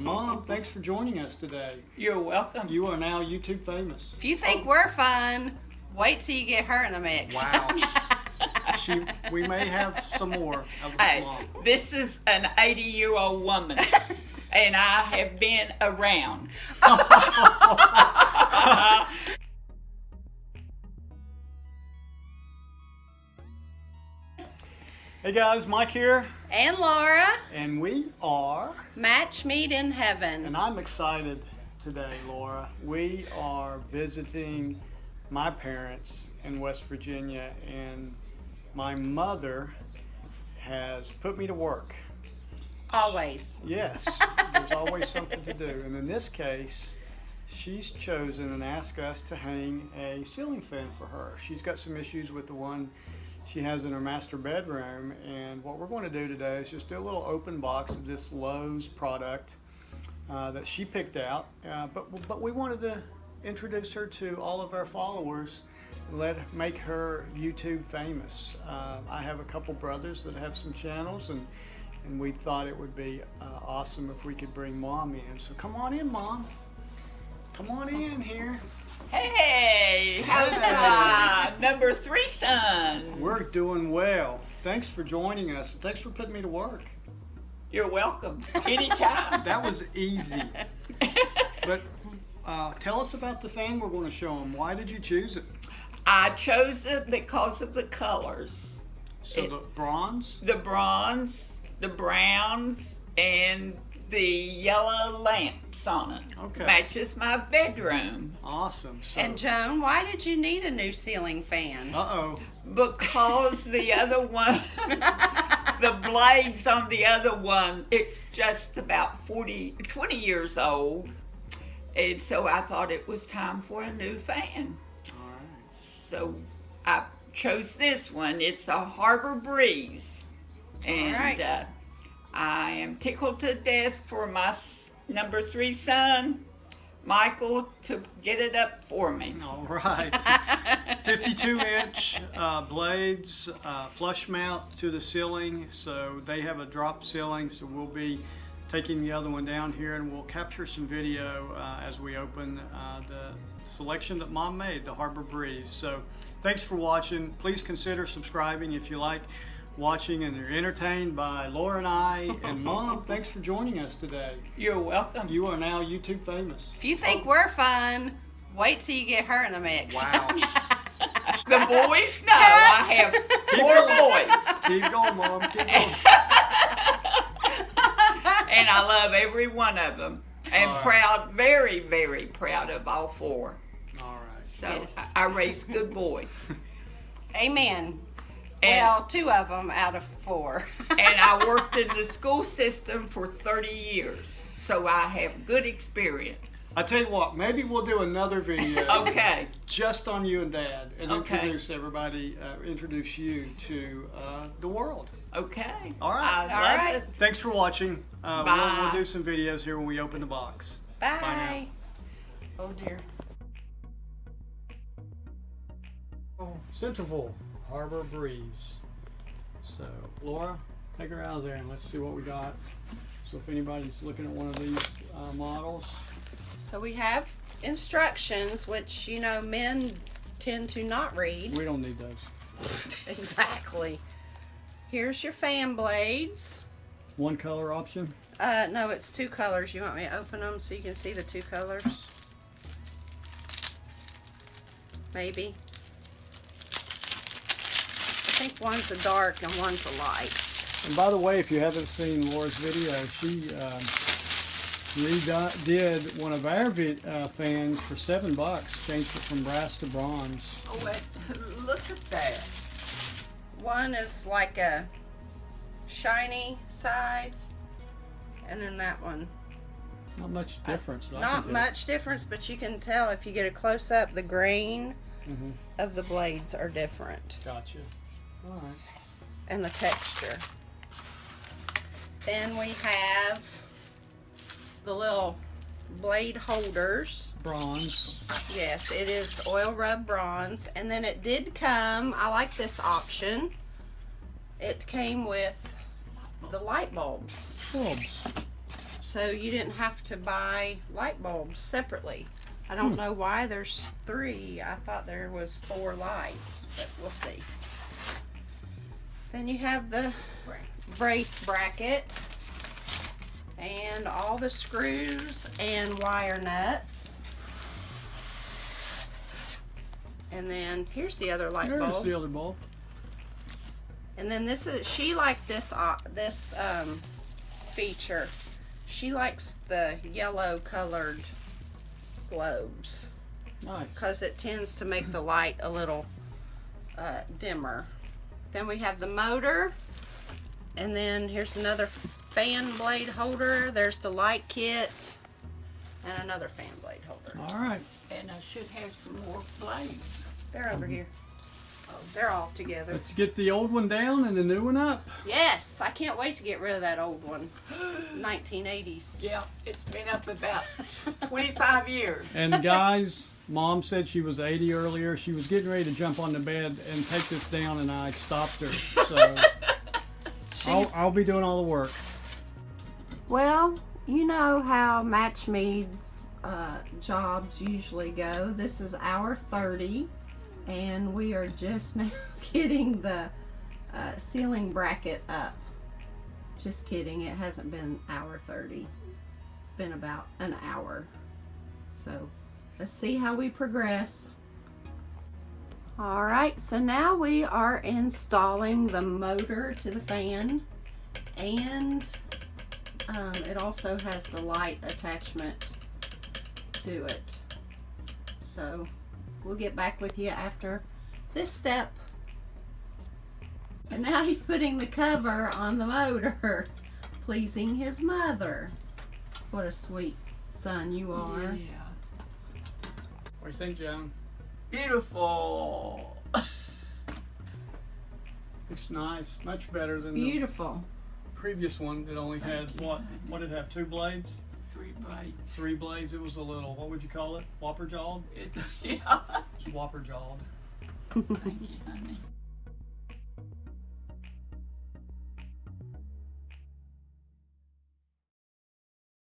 Mom, thanks for joining us today. You're welcome. You are now YouTube famous. If you think we're fun, wait till you get her in the mix. Wow. We may have some more of the Hey, mom. this is an 80-year-old woman, and I have been around. Hey guys, Mike here, And Laura, and we are, match meet in heaven. and I'm excited today, Laura. We are visiting my parents in West Virginia, and my mother has put me to work. Always. Yes, there's always something to do. And in this case, she's chosen and asked us to hang a ceiling fan for her. She's got some issues with the one she has in her master bedroom. And what we're going to do today is just do a little open box of this Lowe's product that she picked out. But we wanted to introduce her to all of our followers, make her YouTube famous. I have a couple brothers that have some channels, and we thought it would be awesome if we could bring Mom in. So come on in, Mom. Come on in here. Hey, how's my number 3 son? We're doing well. Thanks for joining us. Thanks for putting me to work. You're welcome. Anytime. That was easy. But tell us about the fan we're going to show them. Why did you choose it? I chose it because of the colors. So the bronze? The bronze, the browns, and the yellow lamps on it. Okay. Matches my bedroom. Awesome. So, And Joan, why did you need a new ceiling fan? uh-oh. Because the other one, the blades on the other one, it's just about 20 years old. And so I thought it was time for a new fan. All right. So I chose this one. It's a Harbor Breeze. And All right. I am tickled to death for my number 3 son, Michael, to get it up for me. All right. 52-inch blades, flush mount to the ceiling. So they have a drop ceiling. So we'll be taking the other one down here, and we'll capture some video as we open the selection that Mom made, the Harbor Breeze. So thanks for watching. Please consider subscribing if you like watching and you're entertained by Laura and I. And Mom, thanks for joining us today. You're welcome. You are now YouTube famous. If you think we're fun, wait till you get her in the mix. Wow. The boys know I have 4 boys. Keep going, Mom. Keep going. And I love every one of them. And All right. proud, very, very proud of all 4. All right. So Yes. I raised good boys. Amen. And, Well, 2 of them out of 4. and I worked in the school system for 30 years. So I have good experience. I tell you what, maybe we'll do another video Okay. just on you and Dad, and Okay. introduce everybody, introduce you to the world. Okay. All right. I All love right. it. Thanks for watching. We'll Bye. do some videos here when we open the box. Bye. now. Oh dear. Centreville, Harbor Breeze. So, Laura, take her out of there and let's see what we got. So if anybody's looking at one of these models. So we have instructions, which, you know, men tend to not read. We don't need those. Exactly. Here's your fan blades. One color option. No, it's 2 colors. You want me to open them so you can see the 2 colors? Maybe. I think one's a dark and one's a light. And by the way, if you haven't seen Laura's video, she redid one of our fans for $7. Changed it from brass to bronze. Oh, wait. Look at that. One is like a shiny side, and then that one. Not much difference. that I Not can much difference, but you can tell if you get a close up, the grain tell. Mhm. of the blades are different, Gotcha. All right. and the texture. Then we have the little blade holders. Bronze. Yes, it is oil rub bronze. And then it did come, I like this option, it came with the light bulbs. Bulbs. so you didn't have to buy light bulbs separately. I don't know why there's 3. I thought there was 4 lights, but we'll see. Then you have the brace bracket and all the screws and wire nuts. And then here's the other light There's bulb. the other bulb. And then this is, she liked this feature. She likes the yellow colored globes Nice. because it tends to make the light a little dimmer. Then we have the motor, and then here's another fan blade holder. There's the light kit and another fan blade holder. All right. And I should have some more blades. They're over here. Oh, they're all together. Let's get the old one down and the new one up. Yes, I can't wait to get rid of that old one. 1980s. Yeah, it's been up about 25 years. And guys, Mom said she was 80 earlier. She was getting ready to jump on the bed and take this down, and I stopped her. So I'll be doing all the work. Well, you know how Matchmead's jobs usually go. This is hour 30, and we are just now getting the ceiling bracket up. Just kidding, it hasn't been hour 30. It's been about an hour. So let's see how we progress. Alright, so now we are installing the motor to the fan, and it also has the light attachment to it. So we'll get back with you after this step. And now he's putting the cover on the motor, pleasing his mother. What a sweet son you are. Yeah. What do you think, Joan? Beautiful. It's nice. Much better than the Beautiful. previous one that only had, Thank you, what? honey. What did it have? 2 blades? 3 blades. 3 blades. It was a little, what would you call it? Whopper jawed? Yeah. It's whopper jawed. Thank you, honey.